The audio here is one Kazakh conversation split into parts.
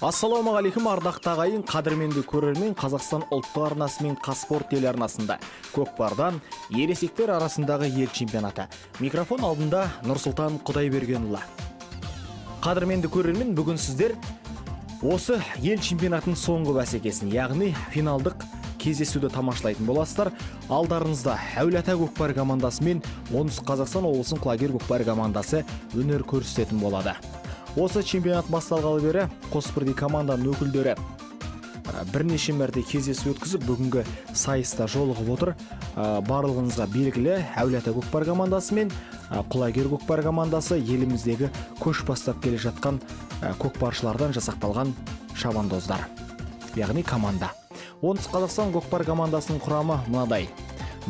Ассалаумағалейкум ардақты ағайын, қадірменді көрермен. Қазақстан ұлттық арнасы мен Қазспорт телеарнасында көкпардан ересектер арасындағы ел чемпионаты. Микрофон алдында Нұрсұлтан Құдайбергенұлы. Қадірменді көрермен, бүгін сіздер осы ел чемпионатының соңғы бәсекесін, яғни финалдық кездесуді тамашалайтын боласыздар. Алдарыңызда Әулие-Ата көкпар командасы мен Оңтүстік Қазақстан облысының Құлагер көкпар командасы өнер көрсететін болады. Осы чемпионат басталғалы бері қос бірдей команданың өкілдері бірнеше мәрте кездесу өткізіп, бүгінгі сайыста жолығып отыр. Барлығыңызға белгілі Әулие-Ата көкпар командасы мен Құлагер көкпар командасы еліміздегі көш бастап келе жатқан көкпаршылардан жасақталған шабандоздар, яғни команда. Оңтүстік Қазақстан көкпар командасының құрамы мынадай: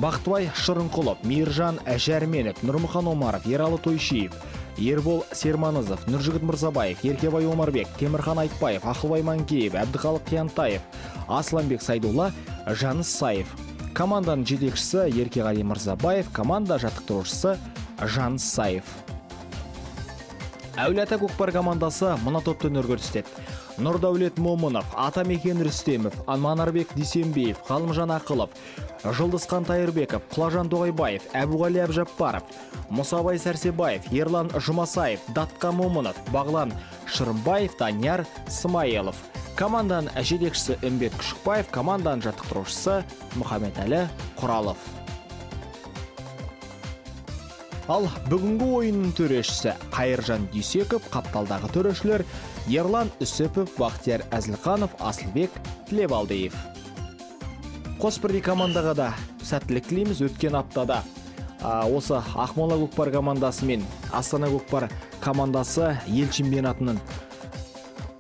Бақтыбай Шырынқұлов, Мейіржан Жәрменов, Нұрмұхан Омаров, Ералы Тойшиев, Ербол Серманызов, Нұржігіт Мырзабаев, Еркебай Омарбек, Темірхан Айтбаев, Ақылбай Манкеев, Әбдіқалық Қиянтаев, Асланбек Сайдулла, Жаныс Саев. Команданың жетекшісі Еркеғали Мырзабаев, команда жаттықтырушысы Жаныс Саев. Әулие-Ата көкпар командасы мына топты өнер көрсетеді: Нұрдәулет Момынов, Атамекен Рүстемов, Манарбек Дүйсенбиев, Ғалымжан Ақылов, Жұлдызхан Тайырбеков, Құлажан Тоғайбаев, Әбуғали Әбжаппаров, Мұсабай Сәрсебаев, Ерлан Жұмасаев, Датқа Момынов, Бағлан Шырымбаев, Данияр Смайылов. Команданың жетекшісі Үмбет Күшікбаев, команданың жаттықтырушысы Мұхаммедәлі Құралов. Ал бүгінгі ойынның төрешісі Қайыржан Дүйсеков, қапталдағы төрешілер Ерлан Үсіпов, Бақтияр Әзілханов, Асылбек Тілебалдиев. Қос бірдей командаға да сәттілік тілейміз. Өткен аптада осы Ақмола көкпар командасы мен Астана көкпар командасы ел чемпионатының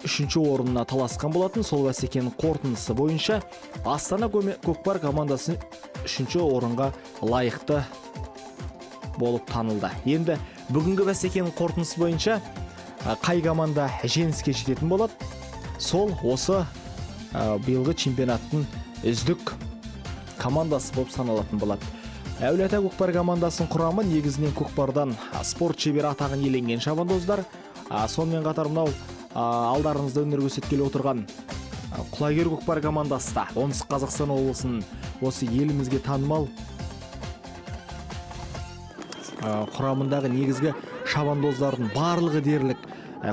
3-ші орнына таласқан болатын. Сол бәсекенің қорытындысы бойынша Астана көкпар командасы 3-ші орынға лайықты болып танылды. Енді бүгінгі бәсекенің қорытындысы бойынша қай команда жеңіске жететін болады, сол осы биылғы чемпионаттың үздік командасы болып саналатын болады. Әулие-Ата көкпар командасының құрамы негізінен көкпардан спорт шебері атағын иеленген шабандоздар. Сонымен қатар мынау алдарыңызда өнер көрсеткелі отырған Құлагер көкпар командасы да Оңтүстік Қазақстан облысының осы елімізге танымал құрамындағы негізгі шабандоздардың барлығы дерлік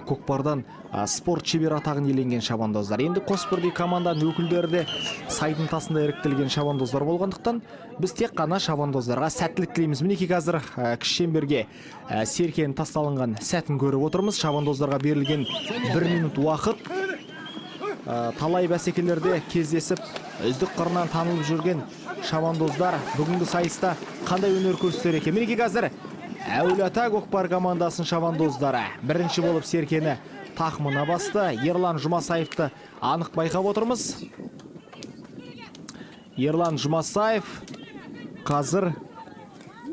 көкпардан спорт шебері атағын иеленген шабандоздар. Енді қос бірдей команданың өкілдері де сайдың тасында іріктелген шабандоздар болғандықтан, біз тек қана шабандоздарға сәттілік тілейміз. Мінекей қазір кіші шеңберге серкенің тасталынған сәтін көріп отырмыз. Шабандоздарға берілген 1 минут уақыт. Талай бәсекелерде кездесіп, үздік қырынан танылып жүрген шабандоздар бүгінгі сайыста қандай өнер көрсетер екен? Мінекей қазір Әулие-Ата көкпар командасының шабандоздары бірінші болып серкені тақымына басты. Ерлан Жұмасаевты анық байқап отырмыз. Ерлан Жұмасаев қазір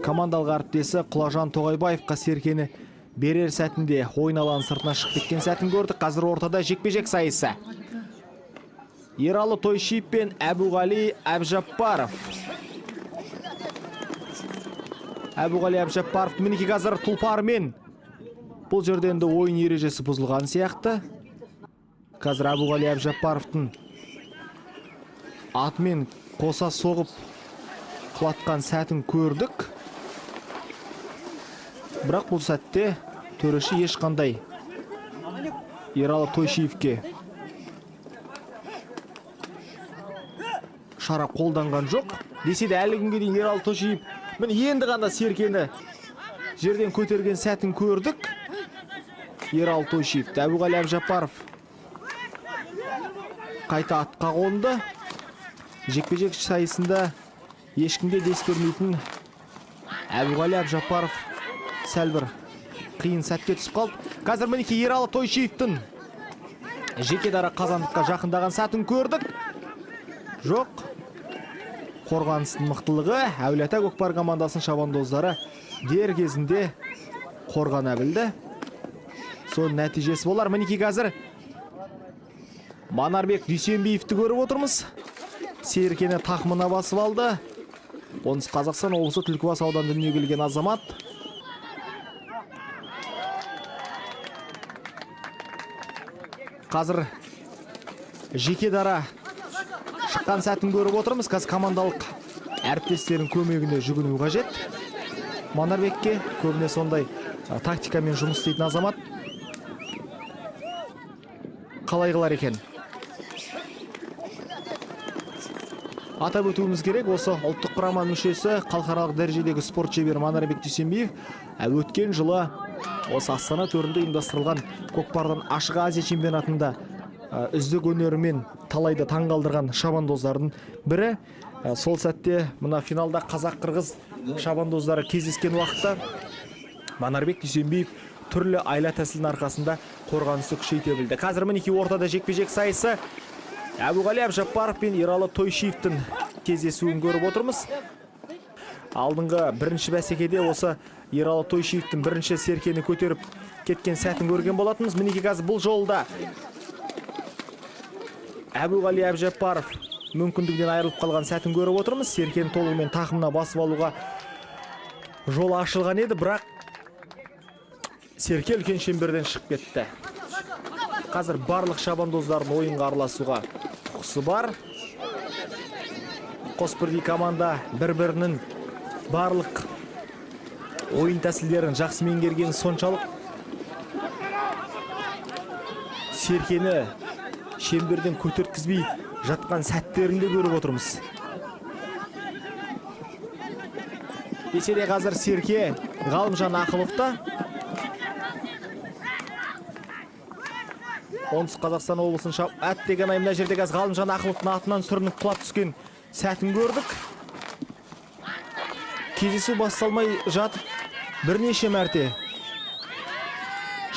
командалық әріптесі Құлажан Тоғайбаевқа серкені берер сәтінде ойын алаңының сыртына шығып кеткен сәтін көрдік. Қазір ортада жекпе-жек сайысы. Ералы Тойшиев пен Әбуғали Әбжаппаров. Әбуғали Әбжаппаров мінекей қазір тұлпармен. Бұл жерден де ойын ережесі бұзылған сияқты. Қазір Әбуғали Әбжаппаровтың атымен қоса соғып құлатқан сәтін көрдік. Бірақ бұл сәтте төреші ешқандай Ералы Тойшиевке шара қолданған жоқ. Десе де әлі күнге дейін Ералы Тойшиев енді ғана серкені жерден көтерген сәтін көрдік. Ералы Тойшиев, Әбуғали Әбжаппаров қайта атқа қонды. Жекпе-жек сайысында ешкімге дес бермейтін Әбуғали Әбжаппаров сәл бір қиын сәтке түсіп қалды. Қазір мінекей Ералы Тойшиевтің жеке дара қазандыққа жақындаған сәтін көрдік. Жоқ. Қорғаныстың мықтылығы Әулие-Ата көкпар командасының шабандоздары дер кезінде қорғана білді. Сол нәтижесі болар. Мінекей қазір Манарбек Дүйсенбиевті көріп отырмыз. Серкені тақымына басып алды. Оңтүстік Қазақстан облысы Түлкібас ауданында дүниеге келген азамат. Қазір жеке дара шыққан сәтін көріп отырмыз. Қазір командалық әріптестердің көмегіне жүгіну қажет. Манарбекке көбіне сондай тактикамен жұмыс істейтін азамат. Қалай қылар екен? Атап өтуіміз керек, осы ұлттық құрама мүшесі, халықаралық дәрежедегі спорт шебері Манарбек Дүйсенбиев өткен жылы осы Астана төрінде ұйымдастырылған көкпардан ашық Азия чемпионатында үздік өнерімен талайды таңғалдырған шабандоздардың бірі. Сол сәтте мына финалда қазақ-қырғыз шабандоздары кездескен уақытта Манарбек Дүйсенбиев түрлі айла тәсілдің арқасында қорғанысты күшейте білді. Қазір мінекей ортада жекпе-жек сайысы Әбуғали Әбжаппаров пен Ералы Тойшиевтің кездесуін көріп отырмыз. Алдыңғы бірінші бәсекеде осы Ералы Тойшиевтің бірінші серкені көтеріп кеткен сәтін көрген болатынбыз. Мінекей қазір бұл жолда Әбуғали Әбжаппаров мүмкіндігінен айырылып қалған сәтін көріп отырмыз. Серкені толығымен тақымына басып алуға жол ашылған еді, бірақ серке үлкен шеңберден шығып кетті. Қазір барлық шабандоздардың ойынға араласуға құқысы бар. Қос бірдей команда бір-бірінің барлық ойын тәсілдерін жақсы меңгерген соншалық серкені шеңберден көтерткізбей жатқан сәттерінде көріп отырмыз. Десе де қазір серке Ғалымжан Ақыловта. Оңтүстік Қазақстан облысын әттеген аймына жерде қазір Ғалымжан Ақыловтың атынан сүрініп құлап түскен сәтін көрдік. Кездесу басталмай жатып бірнеше мәрте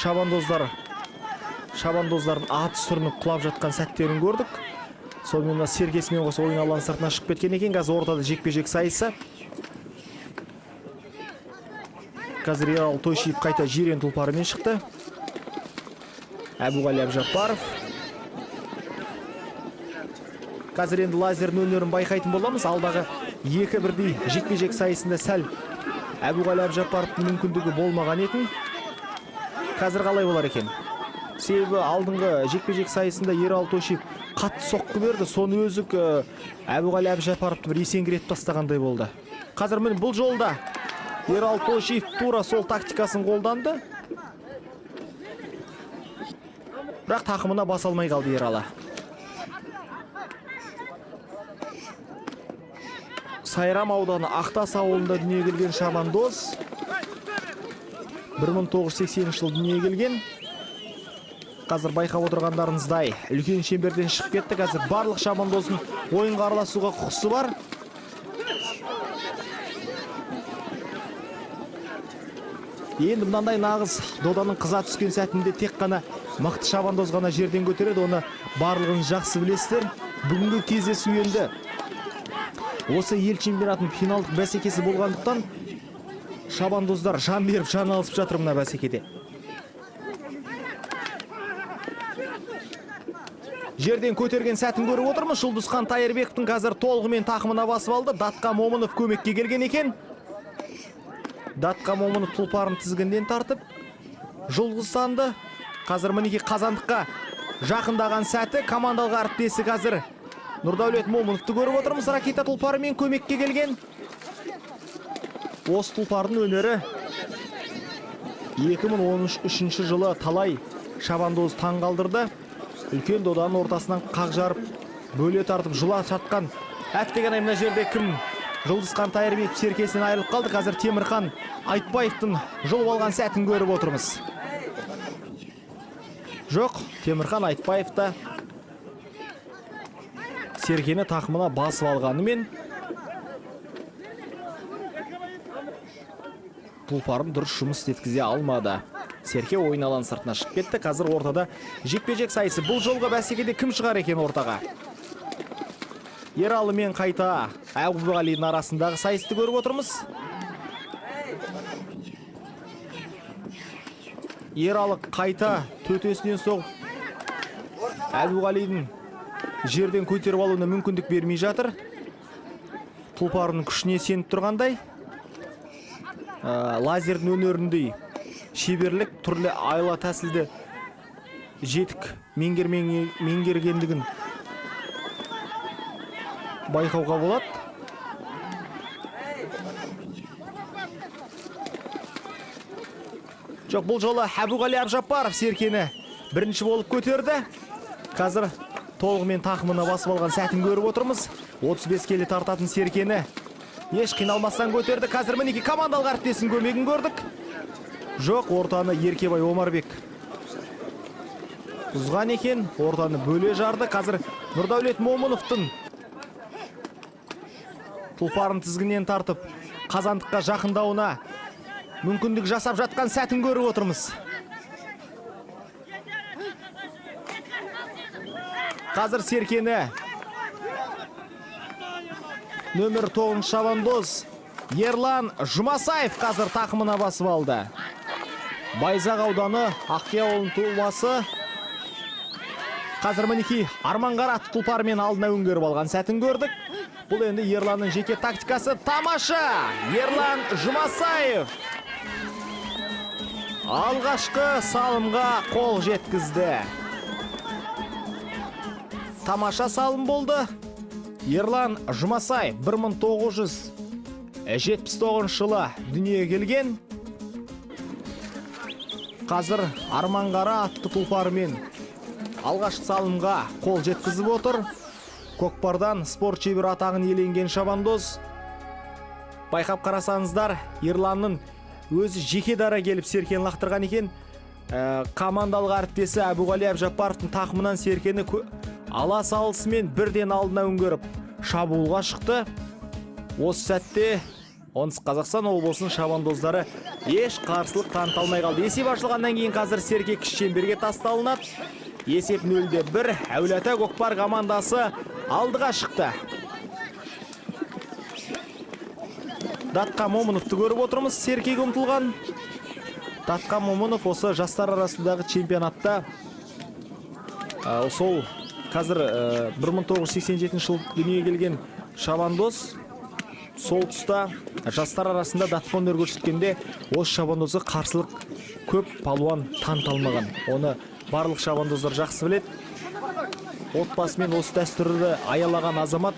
шабандоздардың аты сүрініп құлап жатқан сәттерін көрдік. Сонымен серкесімен қоса ойын алаң сыртына шығып кеткен екен. Қазір ортада жекпе-жек сайысы. Қазір Ералы Тойшиев қайта жирен тұлпарымен шықты. Әбуғали Әбжаппаров. Қазір енді лазердің өнерін байқайтын боламыз. Алдағы екі бірдей жекпе-жек сайысында сәл Әбуғали Әбжаппаровтың мүмкіндігі болмаған етін. Қазір қалай болар екен? Себебі алдыңғы жекпе-жек сайысында Ералы Тойшиев қатты соққы берді. Соны өзі Әбуғали Әбжаппаровты бір есеңгіретіп тастағандай болды. Қазір міне бұл жолда Ералы Тойшиев тура сол тактикасын қолданды. Бірақ тақымына баса алмай қалды Ералы. Сайрам ауданы Ақтас ауылында дүниеге келген шабандоз. 1980 жыл дүниеге келген. Қазір байқап отырғандарыңыздай үлкен шеңберден шығып кетті. Қазір барлық шабандоздың ойынға араласуға құқысы бар. Енді мынандай нағыз доданың қыза түскен сәтінде тек қана мықты шабандоз ғана жерден көтереді. Оны барлығын жақсы білесіздер. Бүгінгі кездесу енді осы ел чемпионатының финалдық бәсекесі болғандықтан шабандоздар жан беріп жан алысып жатыр мына бәсекеде. Жерден көтерген сәтін көріп отырмыз. Жұлдызхан Тайырбековтың қазір толығымен тақымына басып алды. Датқа Момынов көмекке келген екен. Датқа Момынов тұлпарын тізгінден тартып Жұлдызханды қазір мінекей қазандыққа жақындаған сәті. Командалық әріптесі қазір Нұрдәулет Момыновты көріп отырмыз. Ракета тұлпарымен көмекке келген. Осы тұлпардың өнері 2013 жылы талай шабандоз таңғалдырды. Үлкен доданың ортасынан қақ жарып, бөле тартып, жұла шатқан әттеген аймына жерде кім? Жұлдызхан Тайырбеков серкесінен айырылып қалды. Қазір Темірхан Айтбаевтың жұлып алған сәтін көріп отырмыз. Жоқ, Темірхан Айтбаевта серкені тақымына басып алғанымен тұлпарын дұрыс жұмыс істеткізе алмады. Серке ойын алаң сыртына шығып кетті. Қазір ортада жекпе-жек сайысы. Бұл жолғы бәсекеде кім шығар екен ортаға? Ералы мен қайта Әбуғалидің арасындағы сайысты көріп отырмыз. Ералы қайта төтесінен соғып Әбуғалидің жерден көтеріп алуына мүмкіндік бермей жатыр. Тұлпарының күшіне сеніп тұрғандай. Лазердің өнеріндей шеберлік, түрлі айла тәсілді жетік меңгергендігін байқауға болады. Жоқ, бұл жолы Әбуғали Әбжаппаров Серкені бірінші болып көтерді. Қазір толығымен тақымына басып алған сәтін көріп отырмыз. 35 келі тартатын Серкені еш қиналмастан көтерді. Қазір мінеки командалық әріптесінің көмегін көрдік. Жоқ, ортаны Еркебай Омарбек бұзған екен, ортаны бөле жарды. Қазір Нұрдәулет Момыновтың тұлпарын тізгінен тартып қазандыққа жақындауына мүмкіндік жасап жатқан сәтін көріп отырмыз. Қазір Серкені нөмір 9 шабандоз Ерлан Жұмасаев қазір тақымына басып алды. Байзақ ауданы Аққия ауылының тумасы. Қазір мінеки Арманғара тұлпарымен алдына өңгеріп алған сәтін көрдік. Бұл енді Ерланның жеке тактикасы. Тамаша! Ерлан Жұмасаев алғашқы салымға қол жеткізді. Тамаша салым болды. Ерлан Жұмасаев 1979 жылы дүниеге келген. Қазір Арманғара атты тұлпарымен алғашқы салымға қол жеткізіп отыр. Көкпардан спорт шебері атағын иеленген шабандоз. Байқап қарасаңыздар, Ерланның өзі жеке дара келіп Серкені лақтырған екен. Командалық әріптесі Әбуғали Әбжаппаровтың тақымынан Серкені ала салысымен бірден алдына өңгеріп шабуылға шықты. Осы сәтте Оңтүстік Қазақстан облысының шабандоздары еш қарсылық таныта алмай қалды. Есеп ашылғаннан кейін қазір Серке кіші шеңберге тасталынады. Есеп 0-1. Әулиеата көкпар командасы алдыға шықты. Датқа Момыновты көріп отырмыз. Серкеге ұмтылған. Датқа Момынов осы жастар арасындағы чемпионатта сол қазір 1987 жыл дүниеге келген шабандоз. Сол тұста жастар арасында датқа өнер көрсеткенде осы шабандозға қарсылық көп палуан таныталмаған. Оны барлық шабандоздар жақсы біледі. Отбасымен осы дәстүрді аялаған азамат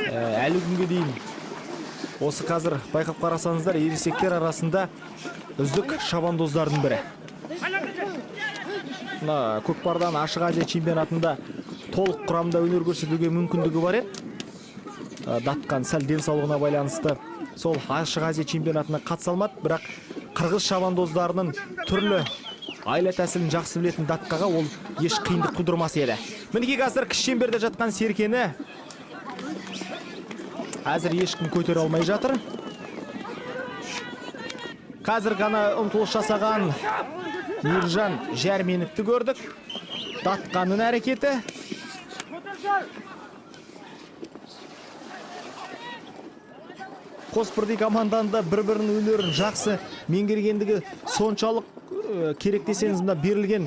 әлі күнге дейін осы қазір байқап қарасаңыздар ересектер арасында үздік шабандоздардың бірі. Көкпардан Ашық Азия чемпионатында толық құрамда өнер көрсетуге мүмкіндігі бар еді. Датқан сәл денсаулығына байланысты сол Ашық Азия чемпионатына қатыса алмады, бірақ қырғыз шабандоздарының түрлі айла тәсілін жақсы білетін Датқаға ол еш қиындық тудырмас еді. Мінеки қазір кіші шеңберде жатқан Серкені әзір ешкім көтере алмай жатыр. Қазір ғана ұмтылыс жасаған Нұржан Жәрменовті көрдік. Датқаның әрекеті. Қос бірдей команданда бір-бірінің өнерін жақсы меңгергендігі соншалық керек десеңіз, мына берілген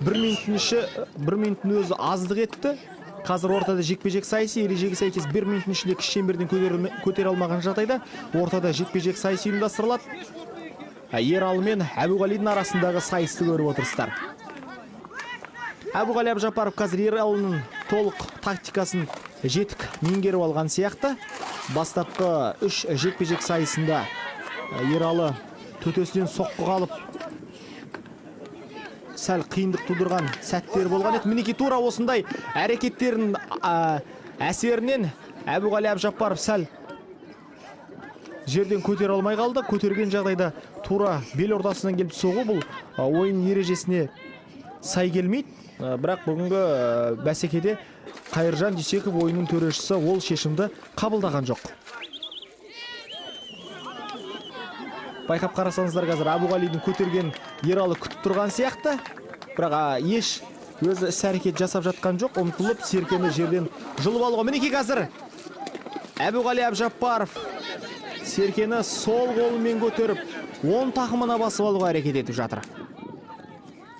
1 минуттың өзі аздық етті. Қазір ортада жекпе-жек сайысы, ережеге сәйкес 1 минуттың ішінде кіші шеңберден көтере алмаған жағдайда ортада жекпе-жек сайысы ұйымдастырылады. Ералы мен Әбуғалидің арасындағы сайысты көріп отырсыздар. Әбуғали Әбжаппаров қазір Ералының толық тактикасын жетік меңгеріп алған сияқты. Бастапқы 3 жекпе-жек сайысында Ералы төтесінен соққы қалып сәл қиындық тудырған сәттер болған еді. Мінеки тура осындай әрекеттерін әсерінен Әбуғали Әбжаппаров сәл жерден көтере алмай қалды. Көтерген жағдайда тура бел ортасынан келіп соғу бұл ойын ережесіне сай келмейді. Бірақ бүгінгі бәсекеде Қайыржан Дүйсеков ойынның төрешісі ол шешімді қабылдаған жоқ. Байқап қарасаңыздар, қазір Әбуғалидің көтерген Ералы күтіп тұрған сияқты. Бірақ еш өзі іс-әрекет жасап жатқан жоқ. Ұмтылып Серкені жерден жұлып алуға. Мінеки қазір Әбуғали Әбжаппаров Серкені сол қолымен көтеріп, 10 тақымына басып алуға әрекет етіп жатыр.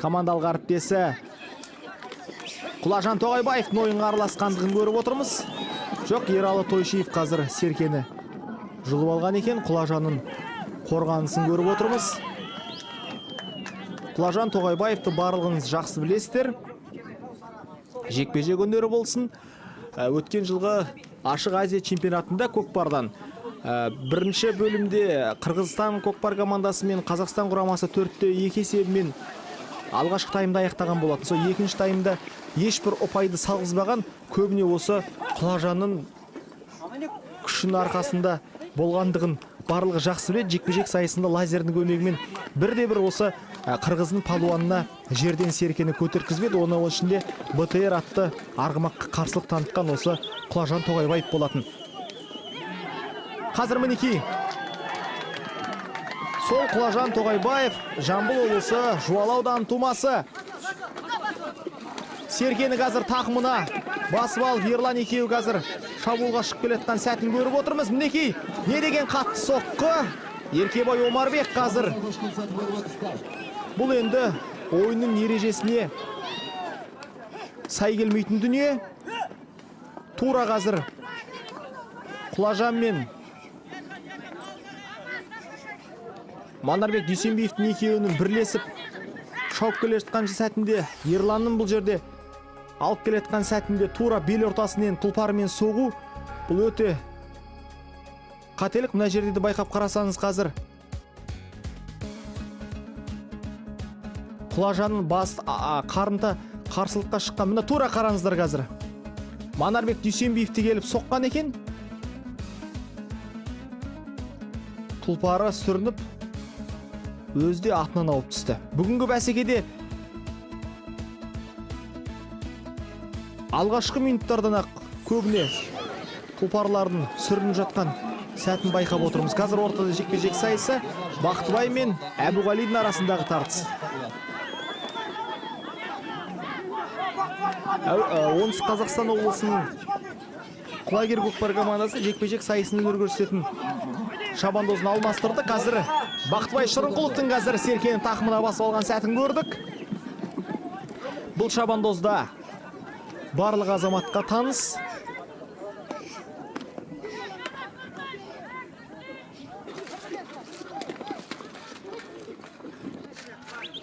Командалық әріптесі Құлажан Тоғайбаевтың ойынға араласқандығын көріп отырмыз. Жоқ, Ералы Тойшиев қазір Серкені жұлып алған екен. Құлажанның қорғанысын көріп отырмыз. Құлажан Тоғайбаевты барлығыңыз жақсы білесіздер. Жекпе-жек өнері болсын. Өткен жылғы Ашық Азия чемпионатында көкпардан бірінші бөлімде Қырғызстан көкпар командасы мен Қазақстан құрамасы 4-2 есебімен алғашқы таймда аяқтаған болатын. Сол екінші таймда ешбір ұпайды салғызбаған, көбіне осы Құлажанның күшінің арқасында болғандығын барлығы жақсы біледі. Жекпе-жек сайысында лазердің көмегімен бірде-бір осы қырғыздың палуанына жерден серкені көтергізбеді. Оның ішінде БТР атты арғымаққа қарсылық танытқан осы Құлажан Тоғайбаев болатын. Қазір мінекей сол Құлажан Тоғайбаев, Жамбыл облысы Жуалы ауданының тумасы. Серкені қазір тақымына басып алып, Ерлан екеуі қазір шабуылға шығып келеткен сәтін көріп отырмыз. Мінекей, не деген қатты соққы. Еркебай Омарбек қазір. Бұл енді ойынның ережесіне сай келмейтін дүние. Тура қазір Құлажан мен Манарбек Дүйсенбиевтің екеуінің бірлесіп шауып келе жатқан сәтінде, Ерланның бұл жерде алып келе жатқан сәтінде тура бел ортасынан тұлпарымен соғу, бұл өте қателік. Мына жерде де байқап қарасаңыз, қазір Құлажанның бас қарымта қарсылыққа шыққан. Мына тура қараңыздар, қазір Манарбек Дүйсенбиевті келіп соққан екен. Тұлпары сүрініп, өзде атынан ауып түсті. Бүгінгі бәсекеде алғашқы минуттардан ақ көбіне тұлпарлардың сүрініп жатқан сәтін байқап отырмыз. Қазір ортада жекпе-жек сайысы Бақтыбай мен Әбуғалидің арасындағы тартыс. Оңтүстік Қазақстан облысының құлагер көкпар командасы жекпе-жек сайысын өнер көрсететін шабандозын алмастырды. Қазір Бақтыбай Шырынқұловтың қазір серкені тақымына басып алған сәтін көрдік. Бұл шабандозда барлық азаматқа таныс.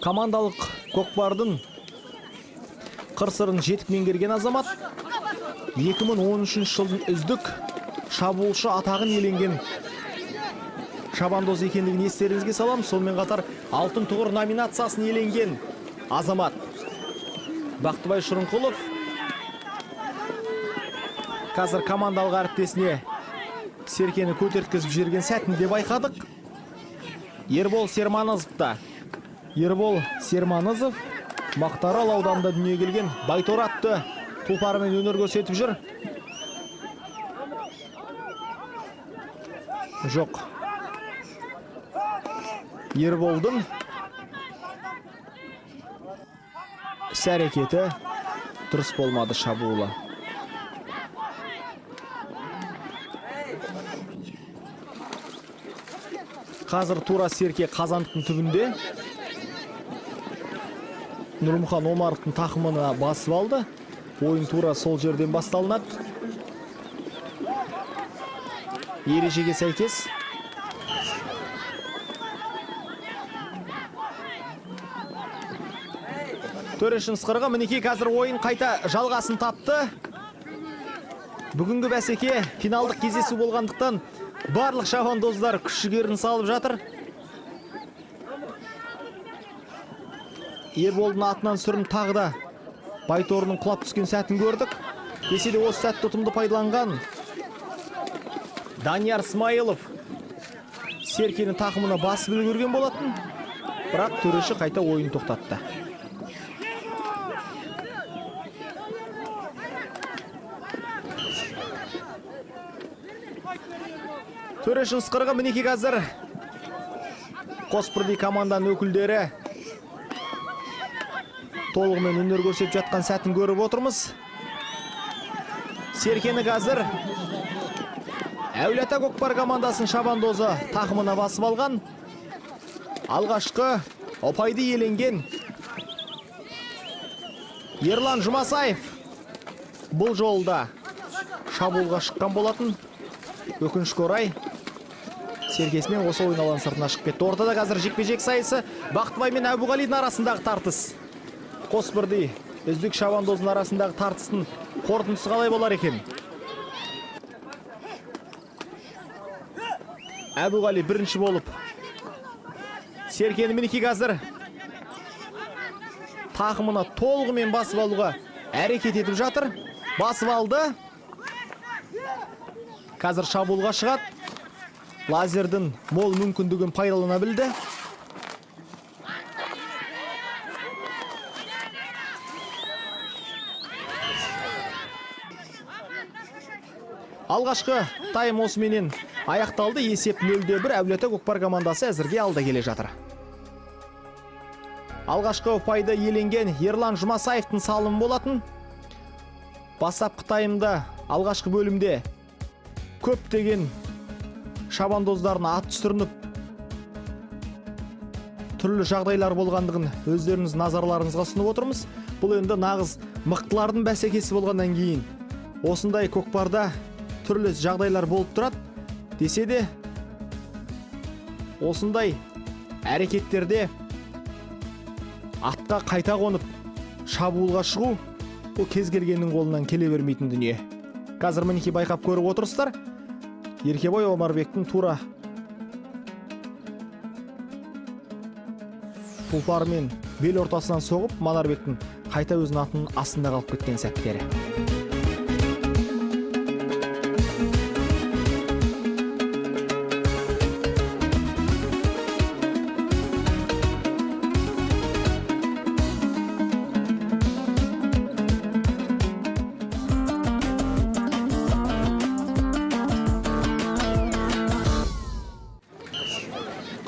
Командалық көкпардың қыр-сырын жетік меңгерген азамат. 2013 жылдың үздік шабуылшы атағын иеленген шабандоз екендігін естеріңізге салам. Сонымен қатар алтын тұғыр номинациясын иеленген азамат Бақтыбай Шырынқұлов қазір командалық әріптесіне серкені көтерткізіп жіберген сәтінде байқадық. Ербол Серманызов Мақтаарал ауданында дүниеге келген, Байтор атты тұлпарымен өнер көрсетіп жүр. Жоқ, Ерболдың іс-әрекеті дұрыс болмады, шабуылы. Қазір тура серке қазандықтың түбінде Нұрмұхан Омаровтың тақымына басып алды. Ойын тура сол жерден басталынады. Ережеге сәйкес төрешінің ысқырығы. Мінекей қазір ойын қайта жалғасын тапты. Бүгінгі бәсеке финалдық кездесу болғандықтан барлық шабандоздар күш-жігерін салып жатыр. Ерболдың атынан сүрін тағы да Байторының құлап түскен сәтін көрдік. Десе де осы сәтті ұтымды пайдаланған Данияр Смайылов серкені тақымына басып үлгерген болатын, бірақ төреші қайта ойын тоқтатты. Төрешінің ысқырығы. Мінекей қазір қос бірдей команданың өкілдері толығымен өнер көрсетіп жатқан сәтін көріп отырмыз. Серкені қазір Әулиеата көкпар командасының шабандозы тақымына басып алған. Алғашқы ұпайды иеленген Ерлан Жұмасаев бұл жолда шабуылға шыққан болатын. Өкінішке орай серкесімен осы ойын алаң сыртына шығып кетті. Ортада қазір жекпе-жек сайысы Бақтыбай мен Әбуғалидің арасындағы тартыс. Қос бірдей үздік шабандоздың арасындағы тартыстың қорытындысы қалай болар екен? Әбуғали бірінші болып Серкені мінеки қазір тақымына толығымен басып алуға әрекет етіп жатыр. Басып алды. Қазір шабуылға шығады. Лазердің мол мүмкіндігін пайдалана білді. Алғашқы тайм осыменен аяқталды. Есеп 0-1. Әулиеата Көкпар командасы әзірге алда келе жатыр. Алғашқы ұпайды иеленген Ерлан Жұмасаевтың салымы болатын. Бастапқы таймда алғашқы бөлімде көптеген шабандоздарына ат түсірініп, түрлі жағдайлар болғандығын өздеріңіз назарларыңызға ұсынып отырмыз. Бұл енді нағыз мықтылардың бәсекесі болғаннан кейін осындай көкпарда түрлі жағдайлар болып тұрады. Десе де осындай әрекеттерде атқа қайта қонып шабуылға шығу бұл кез келгеннің қолынан келе бермейтін дүние. Қазір мінеки байқап көріп отырсыздар. Еркебай Омарбектің тура тұлпарымен бел ортасынан соғып, Манарбектің қайта өзінің атының астында қалып кеткен сәттері.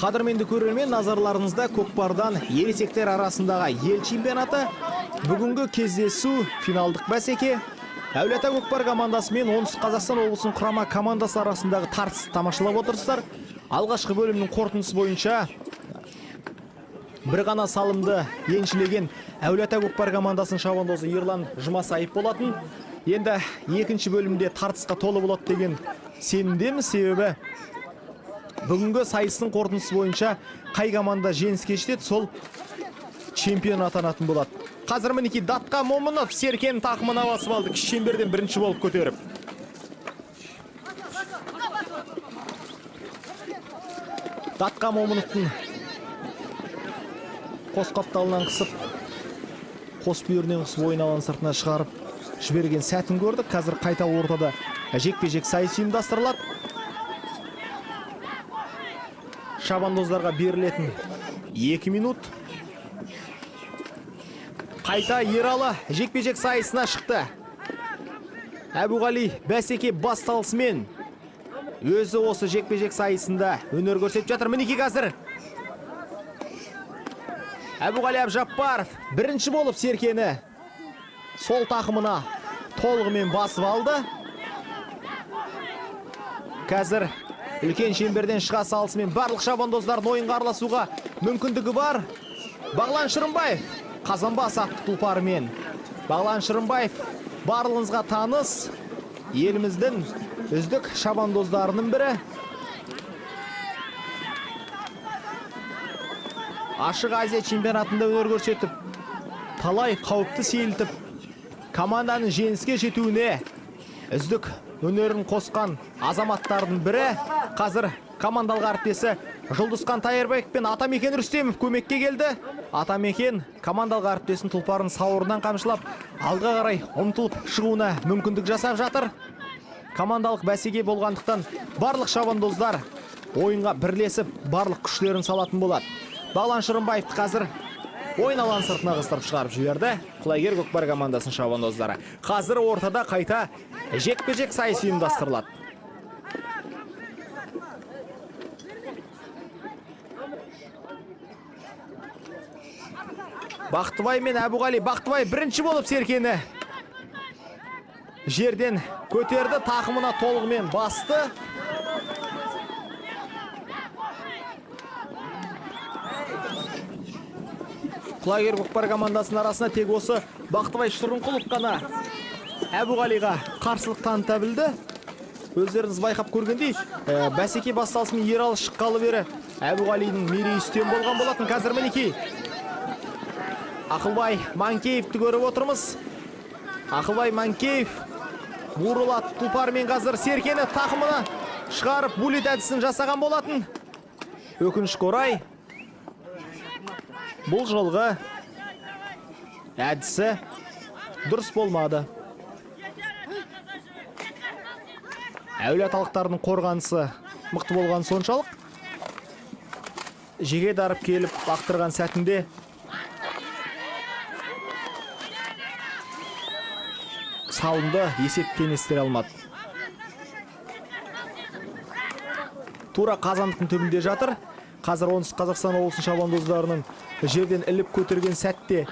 Қадірменді көрермен, назарларыңызда көкпардан ересектер арасындағы ел чемпионаты. Бүгінгі кездесу финалдық бәсеке. Әулиеата Көкпар командасы мен Оңтүстік Қазақстан облысының құрама командасы арасындағы тартыс тамашалап отырсыздар. Алғашқы бөлімнің қорытындысы бойынша бір ғана салымды еншілеген Әулиеата Көкпар командасының шабандозы Ерлан Жұмасаев болатын. Енді екінші бөлімде тартысқа толы болады деген сенімдеміз, себебі бүгінгі сайыстың қорытындысы бойынша қай команда жеңіске жетеді, сол чемпион атанатын болады. Қазір мінеки Датқа Момынов Серкенің тақымына басып алды, кіші шеңберден бірінші болып көтеріп. Датқа Момыновтың қос қапталынан қысып, қос бүйірінен қысып ойын алаң сыртына шығарып жіберген сәтін көрдік. Қазір қайта ортада жекпе-жек сайыс ұйымдастырылады. Шабандоздарға берілетін 2 минут. Қайта Ералы жекпе-жек сайысына шықты. Әбуғали бәсеке басталысымен өзі осы жекпе-жек сайысында өнер көрсетіп жатыр. Мінеки қазір Әбуғали Әбжаппаров бірінші болып Серкені сол тақымына толығымен басып алды. Қазір үлкен шеңберден шыға салысымен барлық шабандоздардың ойынға араласуға мүмкіндігі бар. Бағлан Шырымбаев Қазанбас атты тұлпарымен. Бағлан Шырымбаев барлығыңызға таныс, еліміздің үздік шабандоздарының бірі. Ашық Азия чемпионатында өнер көрсетіп, талай қауіпті сейілтіп, команданың жеңіске жетуіне үздік өнерін қосқан азаматтардың бірі. Қазір командалық әріптесі Жұлдызхан Тайырбек пен Атамекен Рүстемов көмекке келді. Атамекен командалық әріптесін тұлпарын сауырынан қамшылап, алға қарай ұмтылып шығуына мүмкіндік жасап жатыр. Командалық бәсеке болғандықтан барлық шабандоздар ойынға бірлесіп барлық күштерін салатын болады. Бағлан Шырымбаевты қазір ойын алаң сыртына қыстырып шығарып жіберді Құлагер Көкпар командасының шабандоздары. Қазір ортада қайта жекпе-жек сайыс ұйымдастырылады. Бақтыбай мен Әбуғали. Бақтыбай бірінші болып Серкені жерден көтерді, тақымына толығымен басты. Құлагер Көкпар командасының арасына тек осы Бақтыбай Шырынқұлов қана Әбуғалиға қарсылық таныта білді. өздеріңіз байқап көргендей, бәсеке басталысымен Ералы шыққалы бері Әбуғалидің мерейі үстем болған болатын. Қазір мінекей Ақылбай Манкеевті көріп отырмыз. Ақылбай Манкеев Бурулат тұлпармен қазір Серкені тақымына шығарып буллет әдісін жасаған болатын. Өкінішке орай бұл жолғы әдісі дұрыс болмады. Әулиеталықтардың қорғанысы мықты болған соншалық, жеге дарып келіп бақтырған сәтінде салымды есеп теңестіре алмады. Тура қазандықтың түбінде жатыр. Қазір оңтүстік Қазақстан облысының шабандоздарының жерден іліп көтерген сәтте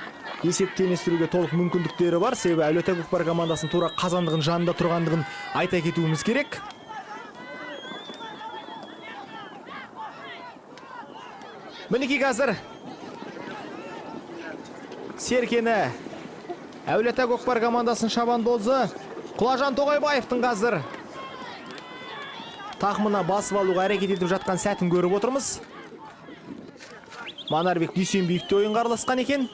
есеп теңестіруге толық мүмкіндіктері бар. Себебі Әулиеата көкпар командасының тура қазандығын жанында тұрғандығын айта кетуіміз керек. Мінекей қазір Серкені Әулиеата көкпар командасының шабандозы Құлажан Тоғайбаевтың қазір тақымына басып алуға әрекет етіп жатқан сәтін көріп отырмыз. Манарбек Дүйсенбиев те ойынға араласқан екен.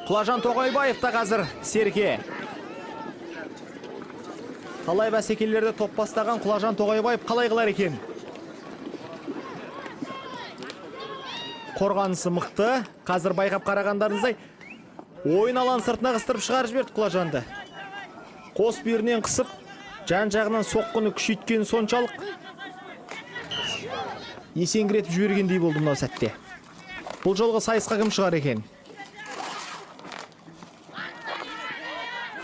Құлажан Тоғайбаев та қазір Серке. Талай бәсекелерде топ бастаған Құлажан Тоғайбаев қалай қылар екен? Қорғанысы мықты. Қазір байқап қарағандарыңыздай ойын алаң сыртына қыстырып шығарып жіберді Құлажанды. Қос бүйірінен қысып, жан-жағынан соққыны күшейткен соншалық есеңгіретіп жібергендей болды мынау сәтте. Бұл жолғы сайысқа кім шығар екен?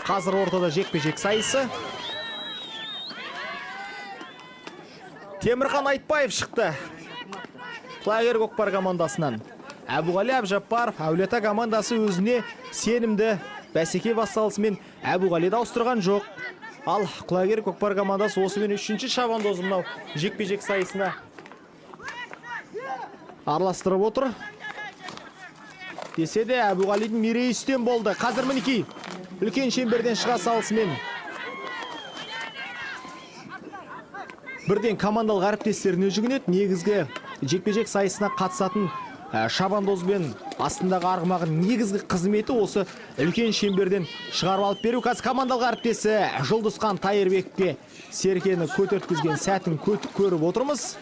Қазір ортада жекпе-жек сайысы. Темірхан Айтбаев шықты Құлагер көкпар командасынан. Әбуғали Әбжаппаров Әулиеата командасы өзіне сенімді. Бәсеке басталысымен Әбуғалиді ауыстырған жоқ. Ал Құлагер көкпар командасы осымен 3-ші шабандозы мынау жекпе-жек сайысына араластырып отыр. Десе де Әбуғалидің мерейі үстем болды. Қазір мінекей үлкен шеңберден шыға салысымен бірден командалық әріптестеріне жүгінеді. Негізгі жекпе-жек сайысына қатысатын шабандозбен астындағы арғымағын негізгі қызметі осы үлкен шеңберден шығарып алып беру. Қазір командалық әріптесі Жұлдызхан Тайырбекке Серкені көтерткізген сәтін көріп отырмыз.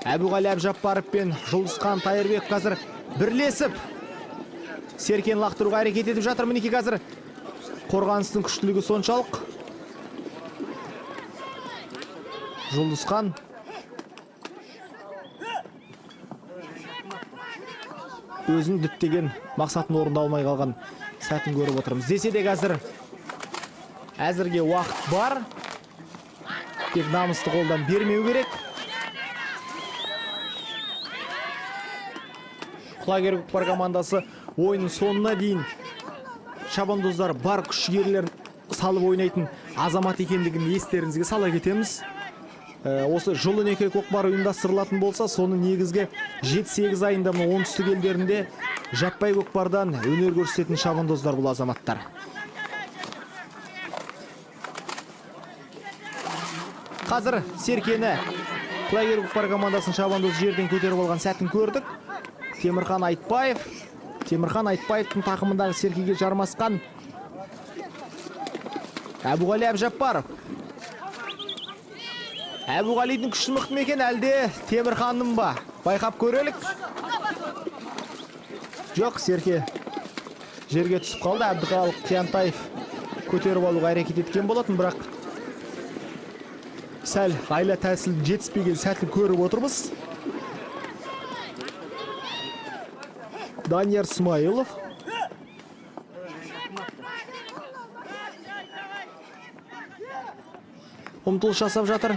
Әбуғали Әбжаппаров пен Жұлдызхан Тайырбек қазір бірлесіп Серкені лақтыруға әрекет етіп жатыр. Мінекей қазір қорғаныстың күштілігі соншалық. Жұлдызхан өзін діттеген мақсатын орындалмай қалған сәтін көріп отырмыз. Десе де қазір әзірге уақыт бар. Тек намысты қолдан бермеу керек. Құлагер көкпар командасы ойынның соңына дейін шабандоздар бар күш-жігерлерін салып ойнайтын азамат екендігін естеріңізге сала кетеміз. Осы жыл 12 көкпар ұйымдастырылатын болса, соның негізгі 7-8 айында оңтүстік елдерінде жаппай көкпардан өнер көрсететін шабандоздар бұл азаматтар. Қазір Серкені Құлагер көкпар командасының шабандозы жерден көтеріп алған сәтін көрдік. Темірхан Айтбаевтың тақымындағы Серкеге жармасқан Әбуғали Әбжаппаров. Әбуғалидің күші мықты ма екен, әлде Темірханның ба? Байқап көрелік. Жоқ, Серке жерге түсіп қалды. Әбдіқалық Қиянтаев көтеріп алуға әрекет еткен болатын, бірақ сәл айла тәсілін жетіспеген сәтін көріп отырмыз. Данияр Смайылов ұмтылыс жасап жатыр.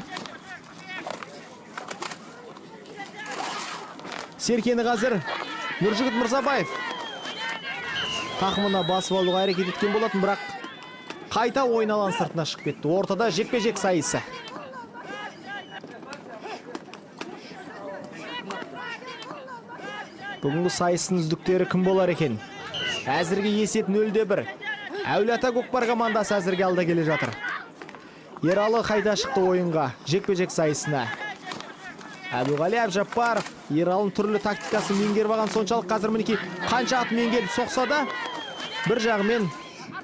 Серкені қазір Нұржігіт Мырзабаев тақымына басып алуға әрекет еткен болатын, бірақ қайта ойын алаң сыртына шығып кетті. Ортада жекпе-жек сайысы. Бүгінгі сайыстың үздіктері кім болар екен? Әзірге есеп 0-1. Әулиеата көкпар командасы әзірге алда келе жатыр. Ералы қайта шықты ойынға, жекпе-жек сайысына. Әбуғали Әбжаппаров Ералының түрлі тактикасын меңгеріп алған соншалық қазір мінекей қанша ат меңгеріп соқса да бір жағымен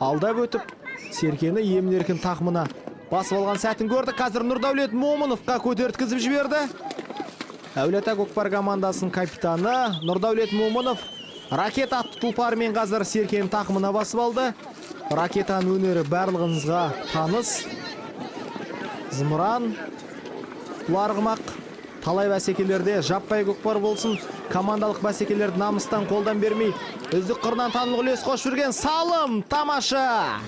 алдап өтіп Серкені емін-еркін тақымына басып алған сәтін көрді. Қазір Нұрдәулет Момыновқа көтерткізіп жіберді. Әулиеата көкпар командасының капитаны Нұрдәулет Момынов ракет атты тұлпарымен қазір Серкені тақымына басып алды. Ракетаның өнері барлығыңызға таныс. Зымыран, бұларғымақ, талай бәсекелерде жаппай көкпар болсын, командалық бәсекелерді намыстан қолдан бермей, үздік қырынан танылық үлес қосып жүрген салым, тамаша!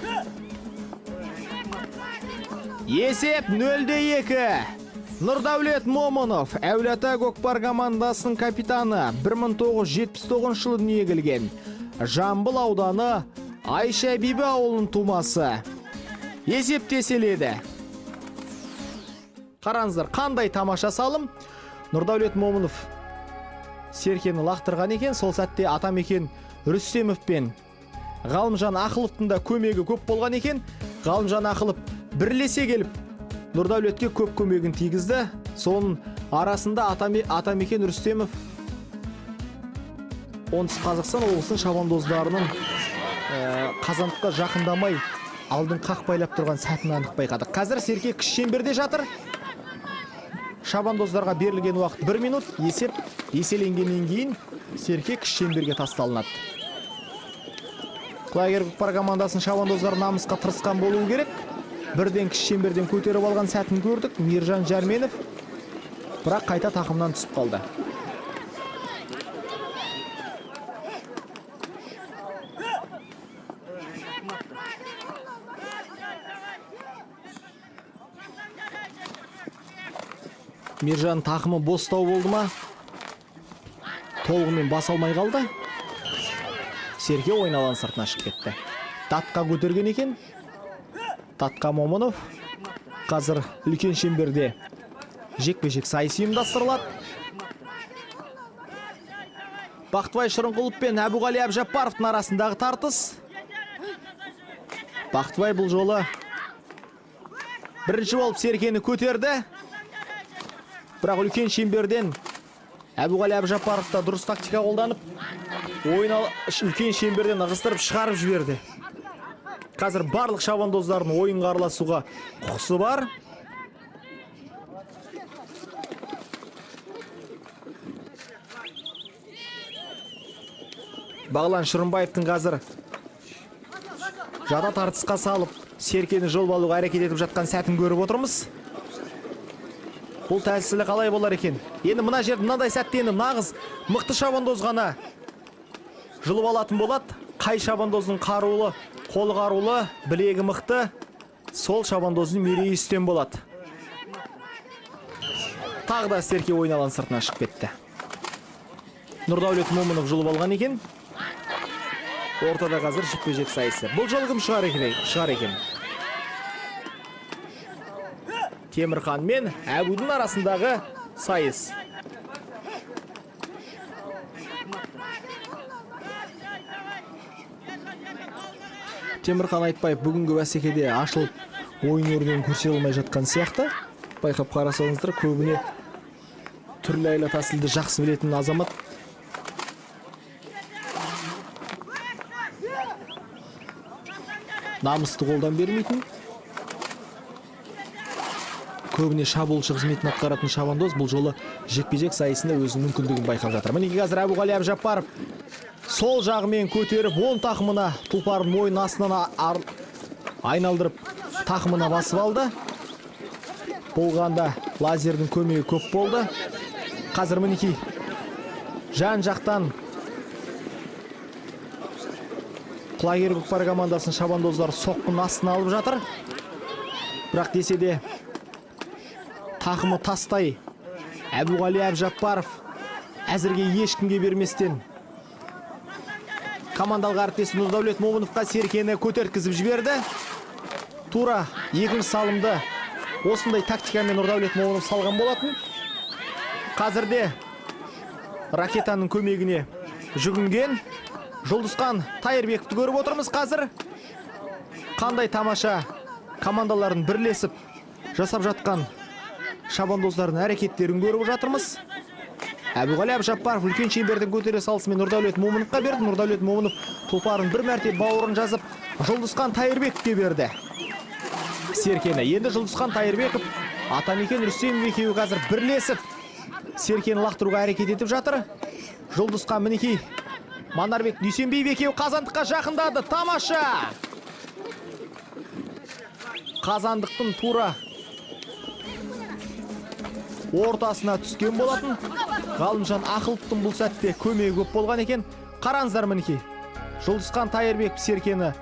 Есеп 0-2. Нұрдәулет Момынов, Әулиеата көкпар командасының капитаны, 1979 жылы дүниеге келген. Жамбыл ауданы Айша Бибі ауылының тумасы. Есеп теселеді. Қараңыздар, қандай тамаша салым. Нұрдәулет Момынов Серкені лақтырған екен. Сол сәтте Атамекен Рүстемов пен Ғалымжан Ақыловтың да көмегі көп болған екен. Ғалымжан Ақылов бірлесе келіп Нұрдәулетке көп көмегін тигізді. Соның арасында Атамекен Рүстемов Оңтүстік Қазақстан облысының шабандоздарының қазандыққа жақындамай алдын қақпайлап тұрған сәтін анық байқадық. Қазір Серке кіші шеңберде жатыр. Шабандоздарға берілген уақыт 1 минут. Есеп еселенгеннен кейін Серке кіші шеңберге тасталынады. Құлагер көкпар командасының шабандоздары намысқа тырысқан болуы керек. Бірден кіші шеңберден көтеріп алған сәтін көрдік. Миржан Жарменов бірақ қайта тақымнан түсіп қалды. Миржан тақымы бостау болды ма? Толығымен бас алмай қалды. Серке ойналан сыртына шығып кетті. Татқа көтерген екен. Татқа Момынов. Қазір үлкен шеңберде жекпе-жек сайысы ұйымдастырылады. Бақтыбай Шырынқұлов пен Әбуғали Әбжаппаровтың арасындағы тартыс. Бақтыбай бұл жолы бірінші болып Серкені көтерді. Бірақ үлкен шеңберден Әбуғали Әбжаппаров та дұрыс тактика қолданып, үлкен шеңберден ығыстырып шығарып жіберді. Қазір барлық шабандоздардың ойынға араласуға құқысы бар. Бағлан Шырынбаевтың қазір жада тартысқа салып, Серкені жол алуға әрекет етіп жатқан сәтін көріп отырмыз. Бұл тәсілі қалай болар екен? Енді мына жерді мынандай сәтте енді нағыз мықты шабандоз ғана жұлып алатын болады. Қай шабандоздың қарулы, қолы қарулы, білегі мықты, сол шабандоздың мерейі үстем болады. Тағы да Серке ойналан сыртына шығып кетті. Нұрдәулет Момынов жұлып алған екен. Ортада қазір жекпе-жек сайысы. Бұл жолы кім шығар екен? Темірхан мен Әбудің арасындағы сайыс. Темірхан Айтбаев бүгінгі бәсекеде ашылып ойын өрнегін көрсете алмай жатқан сияқты. Байқап қарасаңыздар, көбіне түрлі айла тәсілді жақсы білетін азамат. Намысты қолдан бермейтін. Көбіне шабуылшы қызметін атқаратын шабандоз бұл жолы жекпе-жек сайысында өзінің мүмкіндігін байқап жатыр. Мінеки қазір Әбуғали Әбжаппаров сол жағымен көтеріп, оң тақымына тұлпарын мойын астынан айналдырып тақымына басып алды. Болғанда лазердің көмегі көп болды. Қазір мінеки жан жақтан Құлагер көкпар командасының шабандоздары соққының астына алып жатыр. Бірақ десе де тақымы тастай Әбуғали Әбжаппаров әзірге ешкімге берместен командалық әріптесі Нұрдәулет Момыновқа Серкені көтерткізіп жіберді. Тура екінші салымды осындай тактикамен Нұрдәулет Момынов салған болатын. Қазірде ракетаның көмегіне жүгінген. Жұлдызхан Тайырбековті көріп отырмыз қазір. Қандай тамаша командаларын бірлесіп жасап жатқан шабандоздардың әрекеттерін көріп жатырмыз. Әбуғали Әбжаппаров үлкен шеңберден көтере салысымен Нұрдәулет Момыновқа берді. Нұрдәулет Момынов тұлпарын бір мәрте бауырын жазып Жұлдызхан Тайырбековке берді. Серкені енді Жұлдызхан Тайырбеков, Атамекен Рүстемов екеуі қазір бірлесіп Серкені лақтыруға әрекет етіп жатыр. Жұлдызхан мінекей Манарбек Дүйсенбиев екеуі қазандыққа жақындады. Тамаша! Қазандықтың тура ортасына түскен болатын. Ғалымжан Ақыловтың бұл сәтте көмегі көп болған екен. Қараңыздар мінекей. Жұлдызхан Тайырбеков Серкені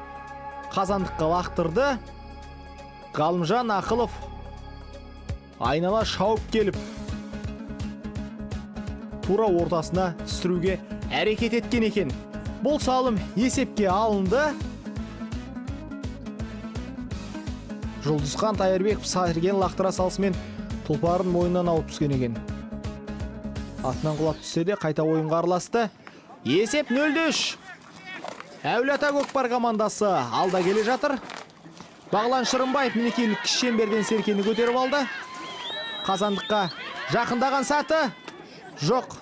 қазандыққа лақтырды. Ғалымжан Ақылов айнала шауып келіп тура ортасына түсіруге әрекет еткен екен. Бұл салым есепке алынды. Жұлдызхан Тайырбеков Серкені лақтыра салысымен тұлпарын мойнынан ауып түскен екен. Атынан құлап түссе де қайта ойынға араласты. Есеп 0-3. Әулиеата көкпар командасы алда келе жатыр. Бағлан Шырымбаев мінекей кіші шеңберден Серкені көтеріп алды. Қазандыққа жақындаған сәті жоқ.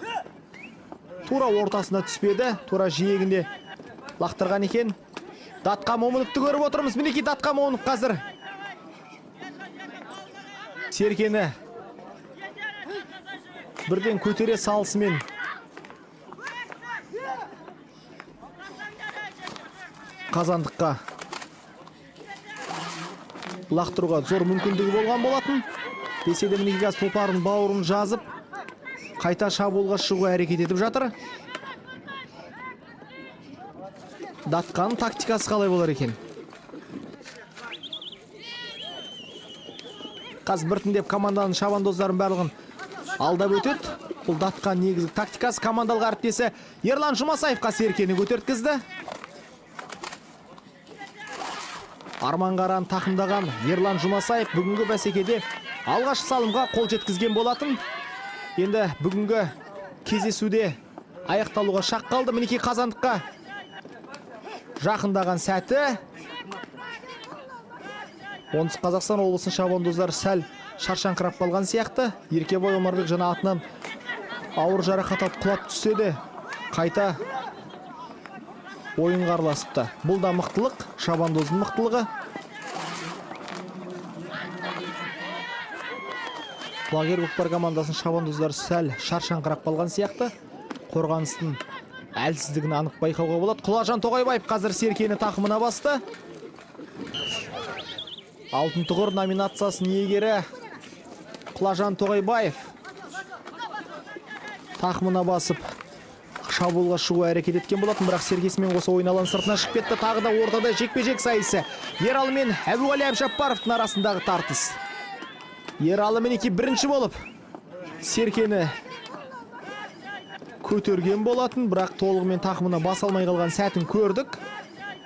Тура ортасына түспеді. Тура жиегінде лақтырған екен. Датқа Момыновты көріп отырмыз. Мінекей Датқа Момынов қазір Серкені бірден көтере салысымен қазандыққа лақтыруға зор мүмкіндігі болған болатын. Десе де мінекей қазір тұлпарын бауырын жазып, қайта шабуылға шығуға әрекет етіп жатыр. Датқаның тактикасы қалай болар екен? Қазір біртіндеп команданың шабандоздарын барлығын алдап өтеді. Бұл Датқан негізгі тактикасы. Командалық әріптесі Ерлан Жұмасаевқа Серкені көтерткізді. Арманғаран тақымдаған Ерлан Жұмасаев бүгінгі бәсекеде алғашқы салымға қол жеткізген болатын. Енді бүгінгі кездесуде аяқталуға шақ қалды. Мінекей қазандыққа жақындаған сәті. Оңтүстік Қазақстан облысының шабандоздары сәл шаршаңқырап қалған сияқты. Еркебай Омарбек жаңа атынан ауыр жарақат алып құлап түссе де қайта ойынға араласыпты. Бұл да мықтылық, шабандоздың мықтылығы. Құлагер көкпар командасының шабандоздары сәл шаршаңқырап қалған сияқты. Қорғаныстың әлсіздігін анық байқауға болады. Құлажан Тоғайбаев қазір Серкені тақымына басты. Алтын тұғыр номинациясының иегері Құлажан Тоғайбаев тақымына басып шабуылға шығуға әрекет еткен болатын, бірақ Серкесімен қоса ойын алаң сыртына шығып кетті. Тағы да ортада жекпе-жек сайысы. Ералы мен Әбуғали Әбжаппаровтың арасындағы тартыс. Ералы мінекей бірінші болып Серкені көтерген болатын, бірақ толығымен тақымына баса алмай қалған сәтін көрдік.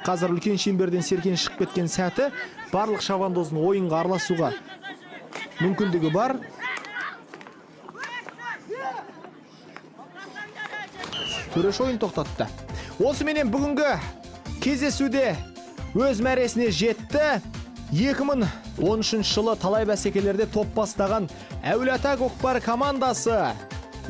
Қазір үлкен шеңберден Серкені шығып кеткен сәті. Барлық шабандоздың ойынға араласуға мүмкіндігі бар. Төреш ойын тоқтатты. Осыменен бүгінгі кездесуде өз мәресіне жетті. 2013 жылы талай бәсекелерде топ бастаған Әулиеата көкпар командасы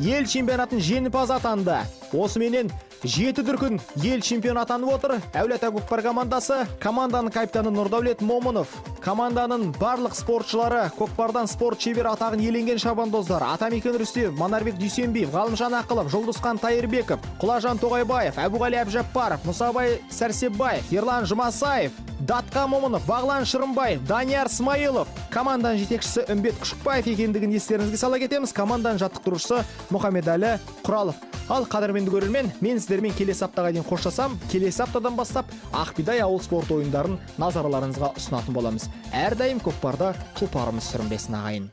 ел чемпионатын жеңімпаз атанды. Осыменен 7 дүркін ел чемпион атанып отыр. Әулиеата көкпар командасы, команданың капитаны Нұрдәулет Момынов, команданың барлық спортшылары, көкпардан спорт шебер атағын иеленген шабандоздар: Атамекен Рүстемов, Манарбек Дүйсенбиев, Ғалымжан Ақылов, Жұлдызхан Тайырбеков, Құлажан Тоғайбаев, Әбуғали Әбжаппаров, Мұсабай Сәрсебаев, Ерлан Жұмасаев, Датқа Момынов, Бағлан Шырымбаев, Данияр Смайылов, команданың жетекшісі Үмбет Күшікбаев екендігін естеріңізге сала кетеміз. Команданың жаттықтырушысы Мұхаммедәлі Құралов. Ал қадірменді көрермен, мен сіздермен келесі аптаға дейін қоштасам. Келесі аптадан бастап Ақбидай ауыл спорт ойындарын назарларыңызға ұсынатын боламыз. Әрдайым көкпарда тұлпарымыз сүрінбесін ағайын.